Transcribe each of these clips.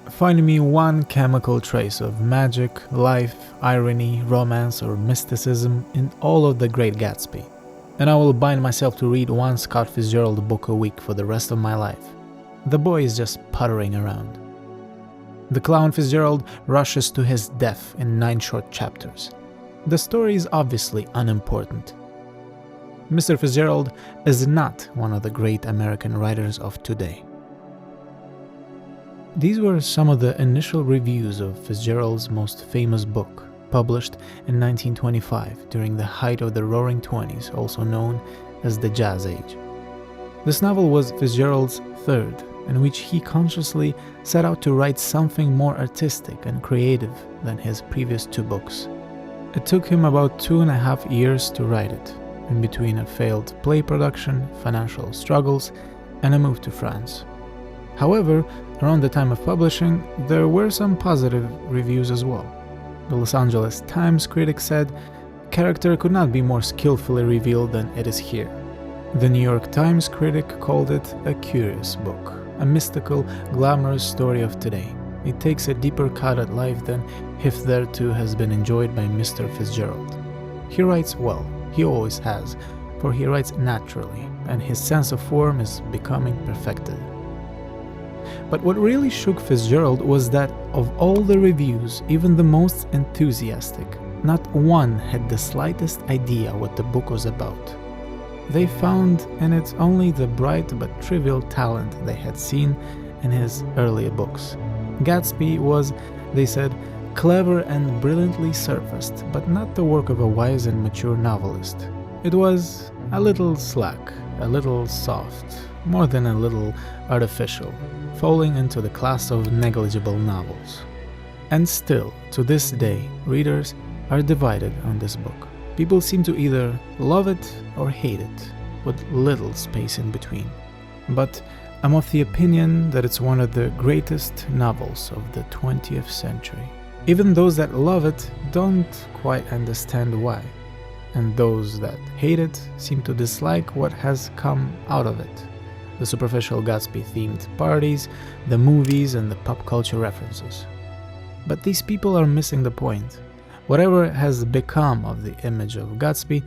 Find me one chemical trace of magic, life, irony, romance, or mysticism in all of The Great Gatsby, and I will bind myself to read one Scott Fitzgerald book a week for the rest of my life. The boy is just puttering around. The clown Fitzgerald rushes to his death in 9 short chapters. The story is obviously unimportant. Mr. Fitzgerald is not one of the great American writers of today. These were some of the initial reviews of Fitzgerald's most famous book, published in 1925 during the height of the Roaring Twenties, also known as the Jazz Age. This novel was Fitzgerald's third, in which he consciously set out to write something more artistic and creative than his previous 2 books. It took him about 2.5 years to write it, in between a failed play production, financial struggles, and a move to France. However, around the time of publishing, there were some positive reviews as well. The Los Angeles Times critic said, "Character could not be more skillfully revealed than it is here." The New York Times critic called it a curious book, a mystical, glamorous story of today. It takes a deeper cut at life than hitherto has been enjoyed by Mr. Fitzgerald. He writes well, he always has, for he writes naturally, and his sense of form is becoming perfected. But what really shook Fitzgerald was that of all the reviews, even the most enthusiastic, not one had the slightest idea what the book was about. They found in it only the bright but trivial talent they had seen in his earlier books. Gatsby was, they said, clever and brilliantly surfaced, but not the work of a wise and mature novelist. It was a little slack, a little soft, more than a little artificial, falling into the class of negligible novels. And still, to this day, readers are divided on this book. People seem to either love it or hate it, with little space in between. But I'm of the opinion that it's one of the greatest novels of the 20th century. Even those that love it don't quite understand why, and those that hate it seem to dislike what has come out of it. The superficial Gatsby-themed parties, the movies, and the pop culture references. But these people are missing the point. Whatever has become of the image of Gatsby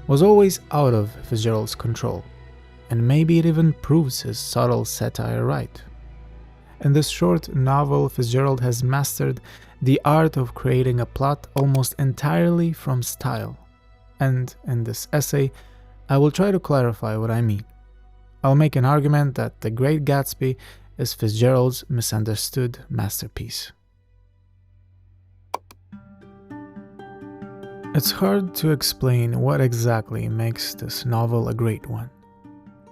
was always out of Fitzgerald's control, and maybe it even proves his subtle satire right. In this short novel, Fitzgerald has mastered the art of creating a plot almost entirely from style, and in this essay, I will try to clarify what I mean. I'll make an argument that The Great Gatsby is Fitzgerald's misunderstood masterpiece. It's hard to explain what exactly makes this novel a great one.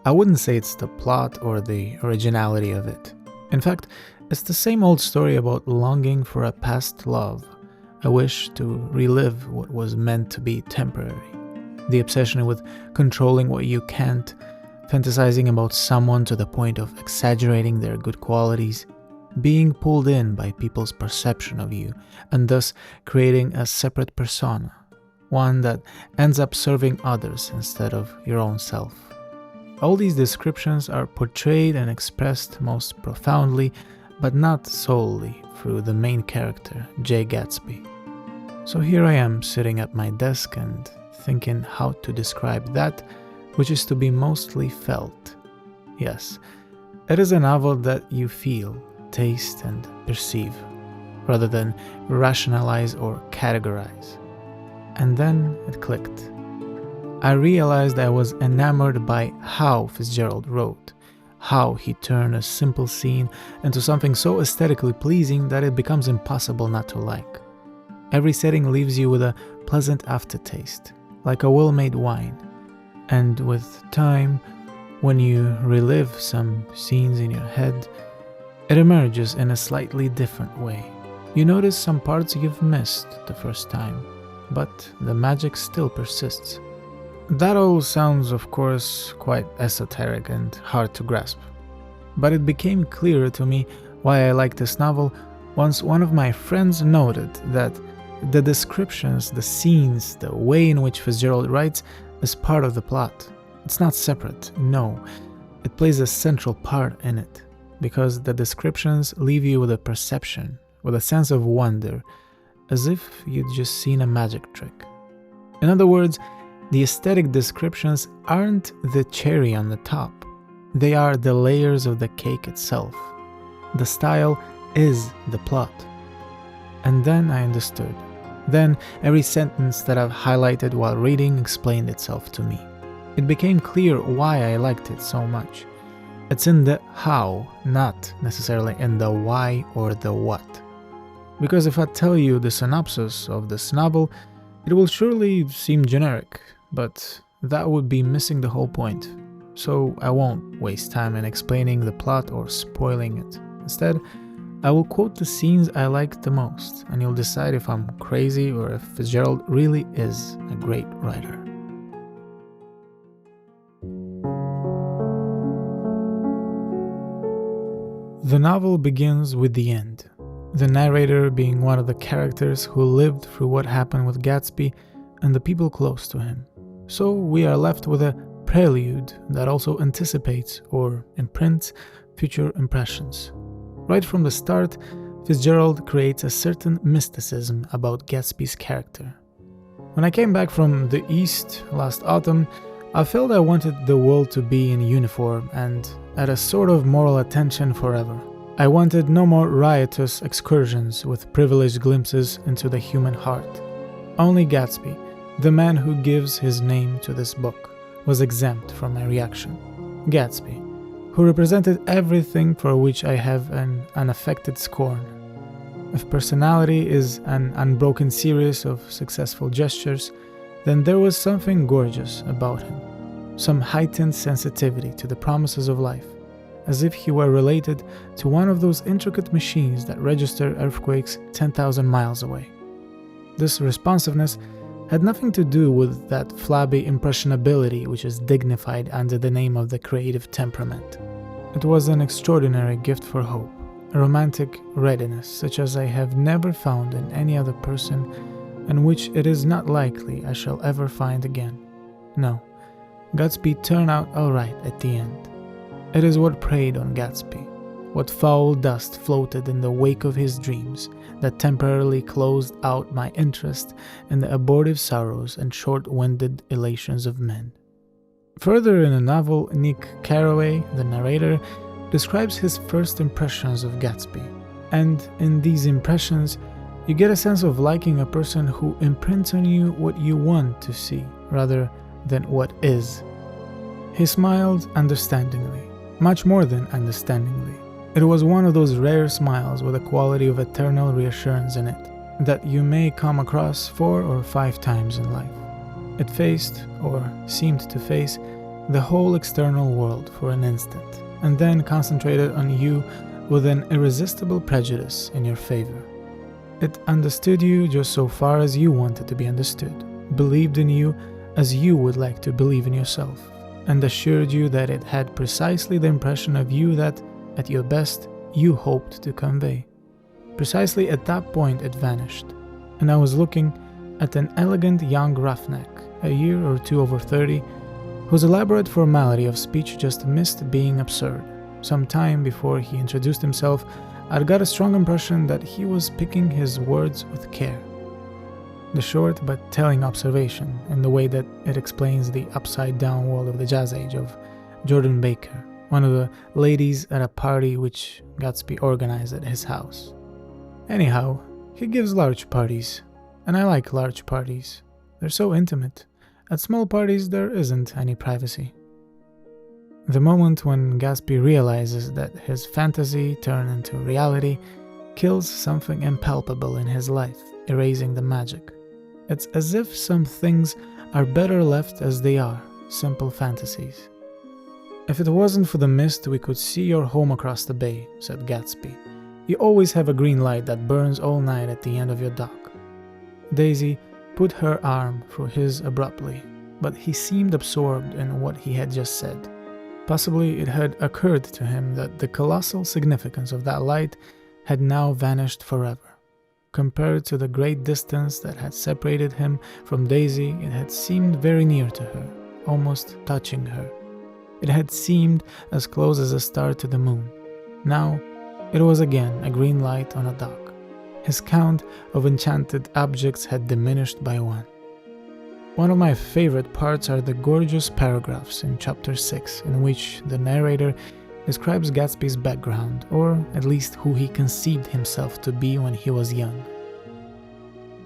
I wouldn't say it's the plot or the originality of it. In fact, it's the same old story about longing for a past love, a wish to relive what was meant to be temporary, the obsession with controlling what you can't, fantasizing about someone to the point of exaggerating their good qualities, being pulled in by people's perception of you, and thus creating a separate persona, one that ends up serving others instead of your own self. All these descriptions are portrayed and expressed most profoundly, but not solely, through the main character, J. Gatsby. So here I am sitting at my desk and thinking how to describe that which is to be mostly felt. Yes, it is a novel that you feel, taste, and perceive, rather than rationalize or categorize. And then it clicked. I realized I was enamored by how Fitzgerald wrote, how he turned a simple scene into something so aesthetically pleasing that it becomes impossible not to like. Every setting leaves you with a pleasant aftertaste, like a well-made wine. And with time, when you relive some scenes in your head, it emerges in a slightly different way. You notice some parts you've missed the first time, but the magic still persists. That all sounds, of course, quite esoteric and hard to grasp. But it became clearer to me why I like this novel once one of my friends noted that the descriptions, the scenes, the way in which Fitzgerald writes is part of the plot. It's not separate, no. It plays a central part in it. because the descriptions leave you with a perception, with a sense of wonder, as if you'd just seen a magic trick. In other words, the aesthetic descriptions aren't the cherry on the top. They are the layers of the cake itself. The style is the plot. And then I understood. Then every sentence that I've highlighted while reading explained itself to me. It became clear why I liked it so much. It's in the how, not necessarily in the why or the what. Because if I tell you the synopsis of this novel, it will surely seem generic, but that would be missing the whole point. So I won't waste time in explaining the plot or spoiling it. Instead, I will quote the scenes I liked the most, and you'll decide if I'm crazy or if Fitzgerald really is a great writer. The novel begins with the end, the narrator being one of the characters who lived through what happened with Gatsby and the people close to him. So we are left with a prelude that also anticipates or imprints future impressions. Right from the start, Fitzgerald creates a certain mysticism about Gatsby's character. When I came back from the East last autumn, I felt I wanted the world to be in uniform and at a sort of moral attention forever. I wanted no more riotous excursions with privileged glimpses into the human heart. Only Gatsby, the man who gives his name to this book, was exempt from my reaction. Gatsby, who represented everything for which I have an unaffected scorn. If personality is an unbroken series of successful gestures, then there was something gorgeous about him, some heightened sensitivity to the promises of life, as if he were related to one of those intricate machines that register earthquakes 10,000 miles away. This responsiveness had nothing to do with that flabby impressionability which is dignified under the name of the creative temperament. It was an extraordinary gift for hope, a romantic readiness such as I have never found in any other person, and which it is not likely I shall ever find again. No, Gatsby turned out all right at the end. It is what preyed on Gatsby, what foul dust floated in the wake of his dreams, that temporarily closed out my interest in the abortive sorrows and short-winded elations of men. Further in the novel, Nick Carraway, the narrator, describes his first impressions of Gatsby, and in these impressions, you get a sense of liking a person who imprints on you what you want to see, rather than what is. He smiled understandingly, much more than understandingly. It was one of those rare smiles with a quality of eternal reassurance in it, that you may come across 4 or 5 times in life. It faced, or seemed to face, the whole external world for an instant, and then concentrated on you with an irresistible prejudice in your favor. It understood you just so far as you wanted to be understood, believed in you as you would like to believe in yourself, and assured you that it had precisely the impression of you that, at your best, you hoped to convey. Precisely at that point it vanished, and I was looking at an elegant young roughneck, a year or 2 over 30, whose elaborate formality of speech just missed being absurd. Some time before he introduced himself, I'd got a strong impression that he was picking his words with care. The short but telling observation, in the way that it explains the upside-down world of the Jazz Age, of Jordan Baker, one of the ladies at a party which Gatsby organized at his house. Anyhow, he gives large parties, and I like large parties. They're so intimate. At small parties there isn't any privacy. The moment when Gatsby realizes that his fantasy turned into reality kills something impalpable in his life, erasing the magic. It's as if some things are better left as they are, simple fantasies. "If it wasn't for the mist, we could see your home across the bay," said Gatsby. "You always have a green light that burns all night at the end of your dock." Daisy put her arm through his abruptly, but he seemed absorbed in what he had just said. Possibly it had occurred to him that the colossal significance of that light had now vanished forever. Compared to the great distance that had separated him from Daisy, it had seemed very near to her, almost touching her. It had seemed as close as a star to the moon. Now, it was again a green light on a dock. His count of enchanted objects had diminished by one. One of my favorite parts are the gorgeous paragraphs in Chapter 6, in which the narrator describes Gatsby's background, or at least who he conceived himself to be when he was young.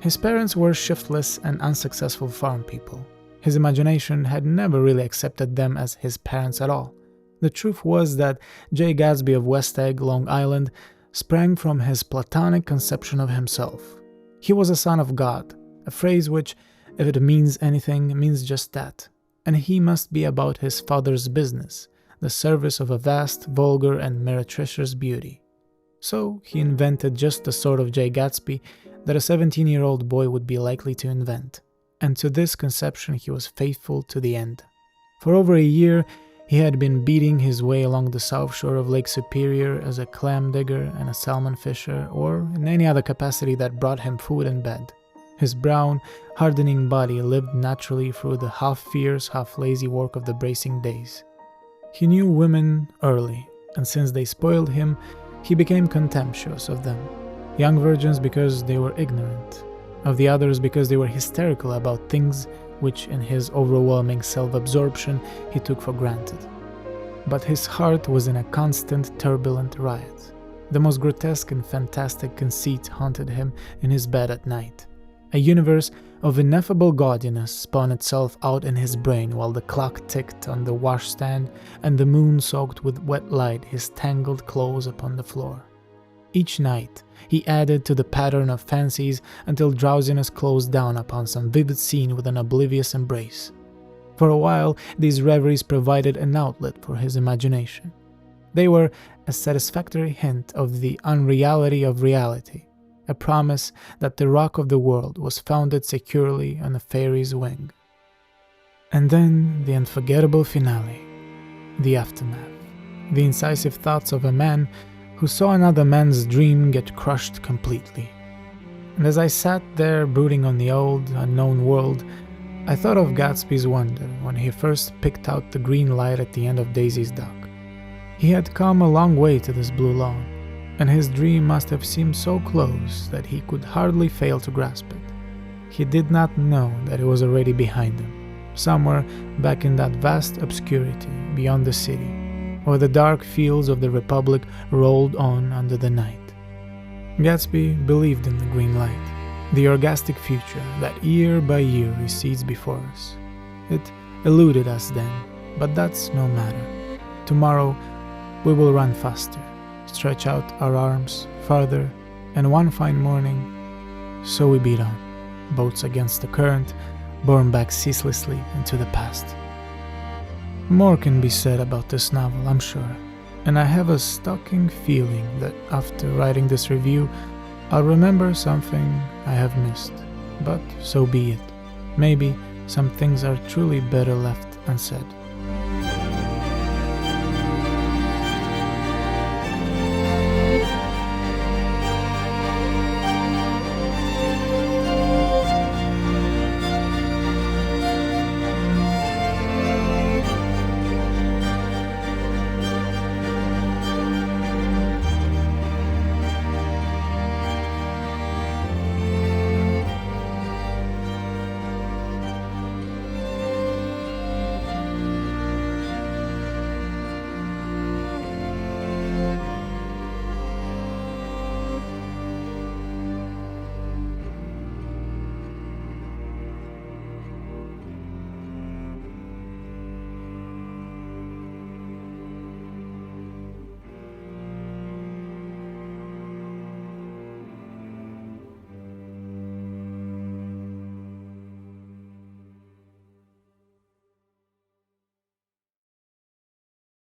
His parents were shiftless and unsuccessful farm people. His imagination had never really accepted them as his parents at all. The truth was that J. Gatsby of West Egg, Long Island, sprang from his platonic conception of himself. He was a son of God, a phrase which, if it means anything, means just that, and he must be about his father's business, the service of a vast, vulgar, and meretricious beauty. So he invented just the sort of J. Gatsby that a 17-year-old boy would be likely to invent, and to this conception he was faithful to the end. For over a year, he had been beating his way along the south shore of Lake Superior as a clam digger and a salmon fisher, or in any other capacity that brought him food and bed. His brown, hardening body lived naturally through the half-fierce, half-lazy work of the bracing days. He knew women early, and since they spoiled him, he became contemptuous of them. Young virgins because they were ignorant, of the others because they were hysterical about things which in his overwhelming self-absorption he took for granted. But his heart was in a constant, turbulent riot. The most grotesque and fantastic conceit haunted him in his bed at night. A universe of ineffable gaudiness spun itself out in his brain while the clock ticked on the washstand and the moon soaked with wet light his tangled clothes upon the floor. Each night, he added to the pattern of fancies until drowsiness closed down upon some vivid scene with an oblivious embrace. For a while, these reveries provided an outlet for his imagination. They were a satisfactory hint of the unreality of reality, a promise that the rock of the world was founded securely on a fairy's wing. And then the unforgettable finale, the aftermath, the incisive thoughts of a man who saw another man's dream get crushed completely. And as I sat there brooding on the old, unknown world, I thought of Gatsby's wonder when he first picked out the green light at the end of Daisy's dock. He had come a long way to this blue lawn, and his dream must have seemed so close that he could hardly fail to grasp it. He did not know that it was already behind him, somewhere back in that vast obscurity beyond the city, where the dark fields of the Republic rolled on under the night. Gatsby believed in the green light, the orgastic future that year by year recedes before us. It eluded us then, but that's no matter. Tomorrow we will run faster, stretch out our arms farther, and one fine morning, so we beat on, boats against the current, borne back ceaselessly into the past. More can be said about this novel, I'm sure, and I have a stalking feeling that after writing this review, I'll remember something I have missed, but so be it. Maybe some things are truly better left unsaid.